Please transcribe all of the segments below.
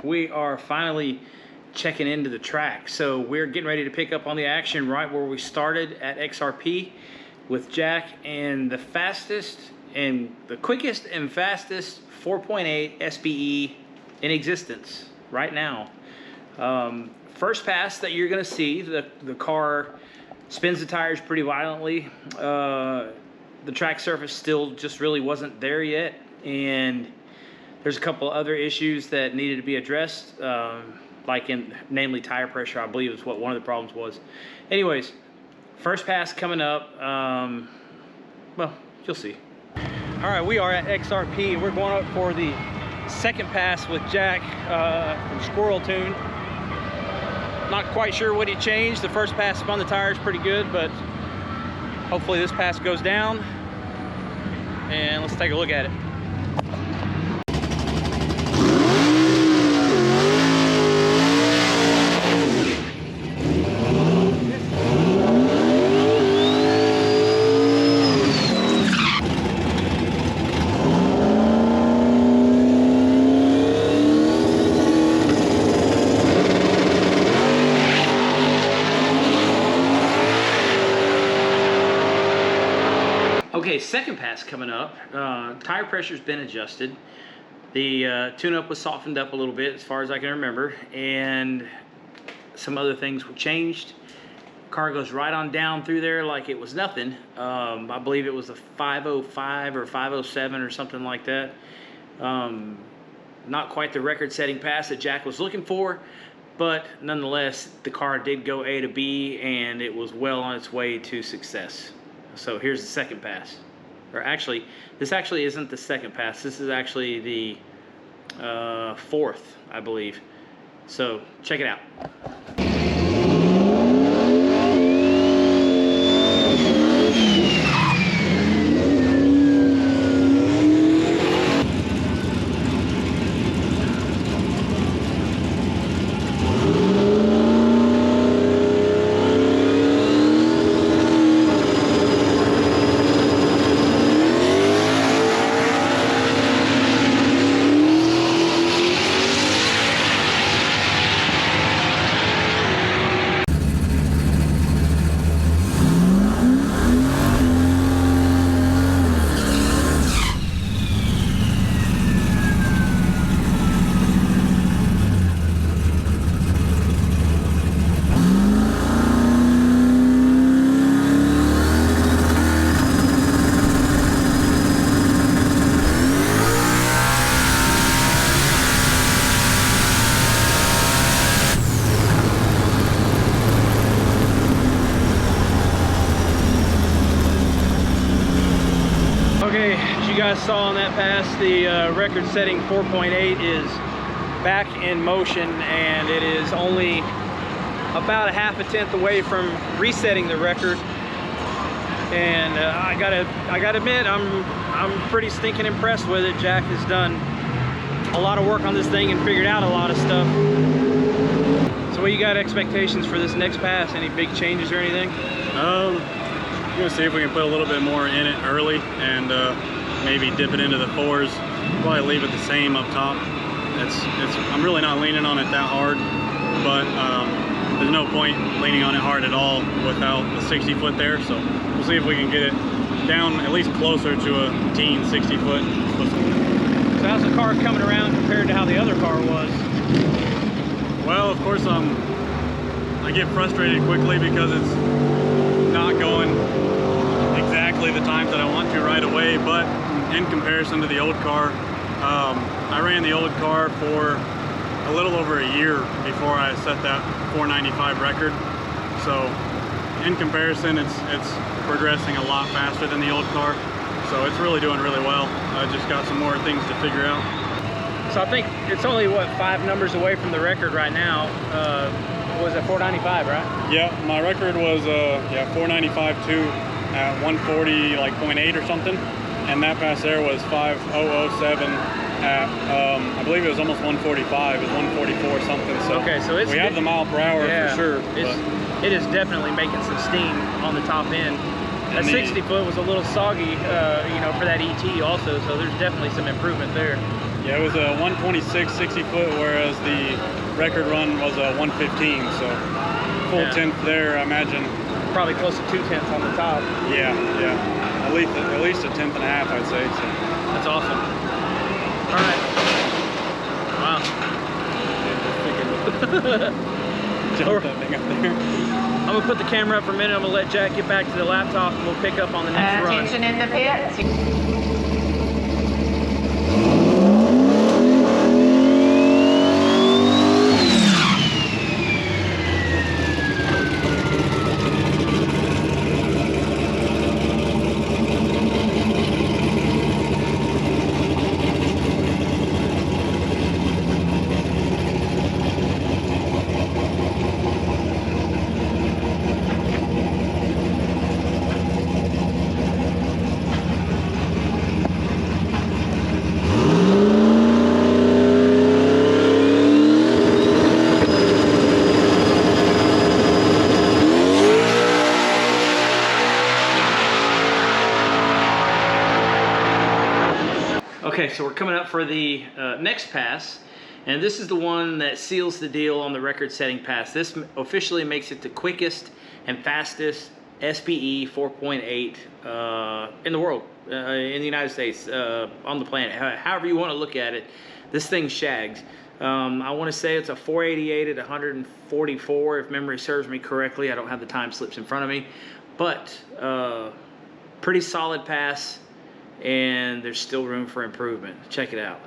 we are finally checking into the track. So we're getting ready to pick up on the action right where we started at XRP with Jack, and the fastest and the quickest and fastest 4.8 SBE in existence right now. First pass that you're gonna see, the car spins the tires pretty violently. The track surface still just really wasn't there yet, and there's a couple other issues that needed to be addressed, namely tire pressure, I believe is what one of the problems was. Anyways, first pass coming up. Well, you'll see. All right, we are at XRP. We're going up for the second pass with Jack from Squirrel Tuned. Not quite sure what he changed. The first pass spun the tires pretty good, but hopefully this pass goes down. And let's take a look at it. Okay, second pass coming up. Tire pressure's been adjusted. The tune-up was softened up a little bit as far as I can remember, and some other things were changed. Car goes right on down through there like it was nothing. I believe it was a 505 or 507 or something like that. Not quite the record-setting pass that Jack was looking for, but nonetheless, the car did go A to B, and it was well on its way to success. So here's the second pass. Or actually, this actually isn't the second pass. This is actually the fourth, I believe. So check it out. Okay, as you guys saw on that pass, the record-setting 4.8 is back in motion, and it is only about a half a tenth away from resetting the record. And I gotta admit, I'm pretty stinking impressed with it. Jack has done a lot of work on this thing and figured out a lot of stuff. So, what you got expectations for this next pass? Any big changes or anything? I'm gonna see if we can put a little bit more in it early and maybe dip it into the fours. Probably leave it the same up top. I'm really not leaning on it that hard, but there's no point leaning on it hard at all without the 60 foot there. So we'll see if we can get it down at least closer to a teen 60 foot. So how's the car coming around compared to how the other car was? Well, of course, I get frustrated quickly because it's not going exactly the times that I want to right away, but in comparison to the old car, I ran the old car for a little over a year before I set that 495 record. So in comparison, it's progressing a lot faster than the old car. So it's really doing really well. I just got some more things to figure out. So I think it's only, what, 5 numbers away from the record right now. Was it 495, right? Yeah, my record was 495.2 at 140 like 0.8 or something, and that pass there was 5007 at I believe it was almost 145. It was 144 something. So okay, so we have the mile per hour for sure. It is definitely making some steam on the top end. That 60 foot was a little soggy, you know, for that ET also. So there's definitely some improvement there. Yeah, it was a 126 60 foot, whereas the record run was a 115. So full tenth there, I imagine. Probably close to 2/10 on the top. Yeah, yeah. At least a tenth and a half, I'd say. So. That's awesome. All right. Wow. Jump that thing up there. I'm gonna put the camera up for a minute. I'm gonna let Jack get back to the laptop, and we'll pick up on the next run. Attention in the pit. Okay, so we're coming up for the next pass, and this is the one that seals the deal on the record-setting pass. This officially makes it the quickest and fastest SBE 4.8 in the world, in the United States, on the planet. However you want to look at it, this thing shags. I want to say it's a 488 at 144, if memory serves me correctly. I don't have the time slips in front of me, but pretty solid pass. And there's still room for improvement. Check it out.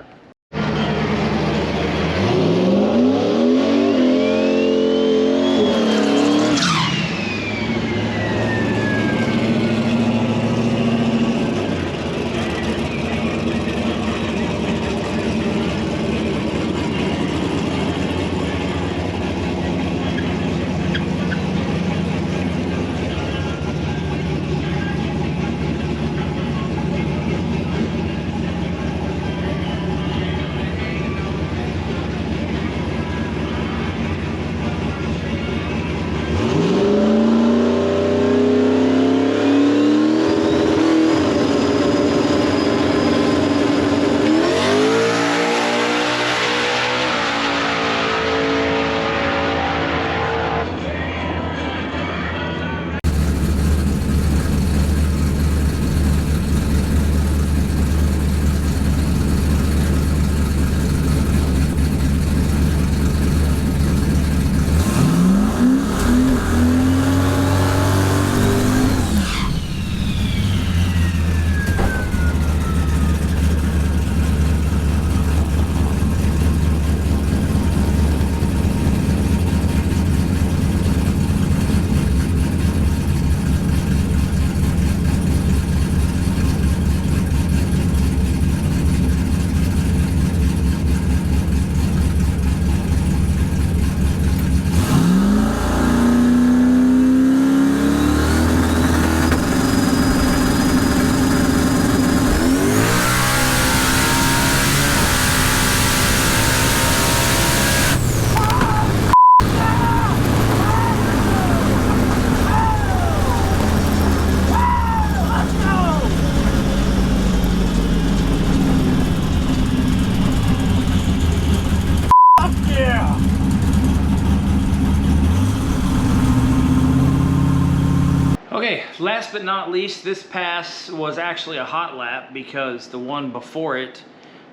Okay, last but not least, this pass was actually a hot lap because the one before it,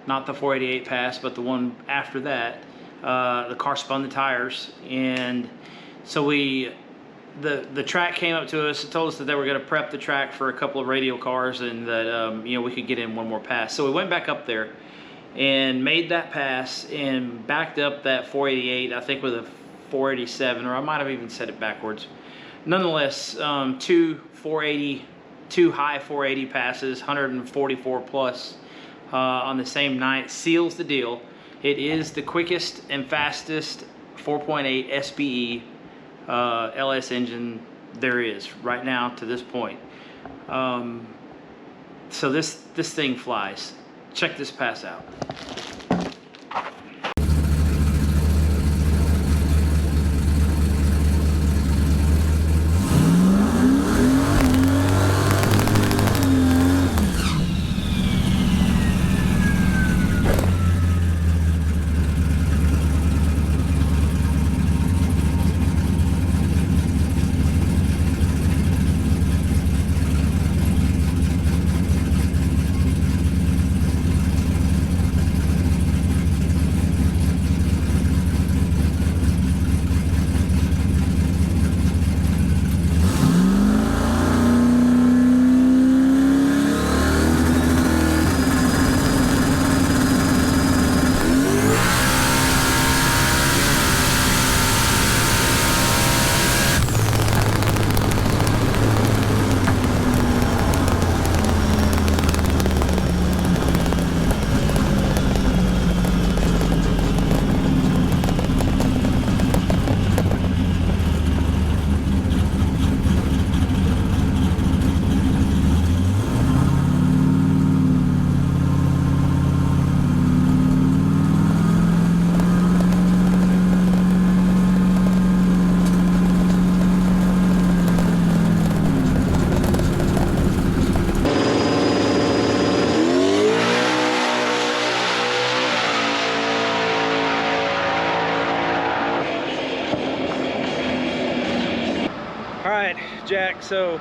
not the 488 pass, but the one after that, the car spun the tires, and so the track came up to us and told us that they were going to prep the track for a couple of radial cars, and that you know, we could get in one more pass. So we went back up there and made that pass and backed up that 488, I think with a 487, or I might have even said it backwards. Nonetheless, two high 480 passes, 144 plus on the same night, seals the deal. It is the quickest and fastest 4.8 SBE LS engine there is right now to this point. So this thing flies. Check this pass out. so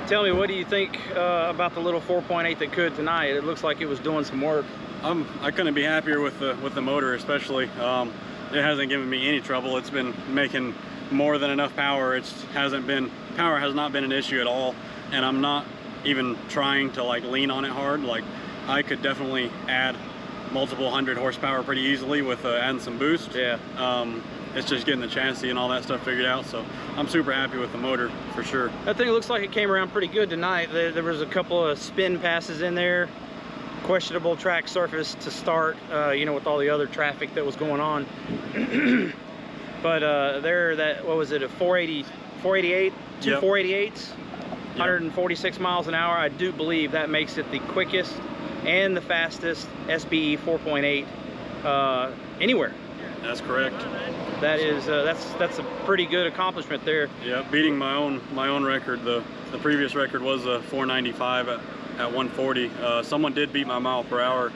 tell me, what do you think about the little 4.8 that could tonight? It looks like it was doing some work. I couldn't be happier with the motor, especially. It hasn't given me any trouble. It's been making more than enough power. Power has not been an issue at all, and I'm not even trying to like lean on it hard. Like, I could definitely add multiple hundred horsepower pretty easily with adding some boost. Yeah. It's just getting the chassis and all that stuff figured out, so I'm super happy with the motor for sure. That thing looks like it came around pretty good tonight. There was a couple of spin passes in there, questionable track surface to start, you know, with all the other traffic that was going on. But what was it, a 488, two Yep. 488s, 146 miles an hour. I do believe that makes it the quickest and the fastest SBE 4.8 anywhere. That's correct. That is that's a pretty good accomplishment there. Yeah, beating my own record. The previous record was a 495 at 140. Someone did beat my mile per hour.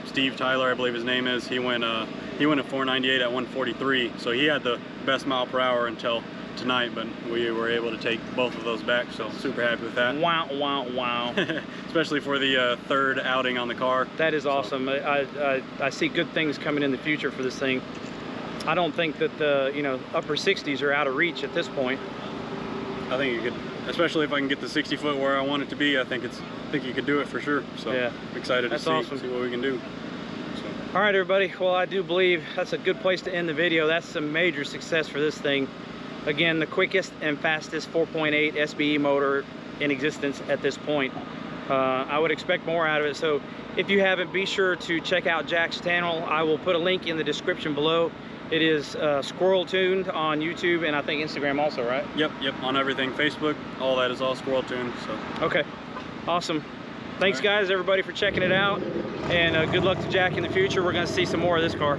Steve Tyler, I believe his name is. He went a 498 at 143. So he had the best mile per hour until tonight, but we were able to take both of those back. So super happy with that. Wow, wow, wow. Especially for the third outing on the car. That is awesome. I see good things coming in the future for this thing. I don't think that the, you know, upper 60s are out of reach at this point. I think you could, especially if I can get the 60 foot where I want it to be. I think you could do it for sure. So yeah, I'm excited to see what we can do. So. All right, everybody. Well, I do believe that's a good place to end the video. That's a major success for this thing. Again, the quickest and fastest 4.8 SBE motor in existence at this point. I would expect more out of it. So if you haven't, be sure to check out Jack's channel. I will put a link in the description below. It is Squirrel Tuned on YouTube and I think Instagram also, right? Yep, on everything. Facebook, all that is all Squirrel Tuned. So. Okay, awesome. Thanks guys, everybody, for checking it out. And good luck to Jack in the future. We're gonna see some more of this car.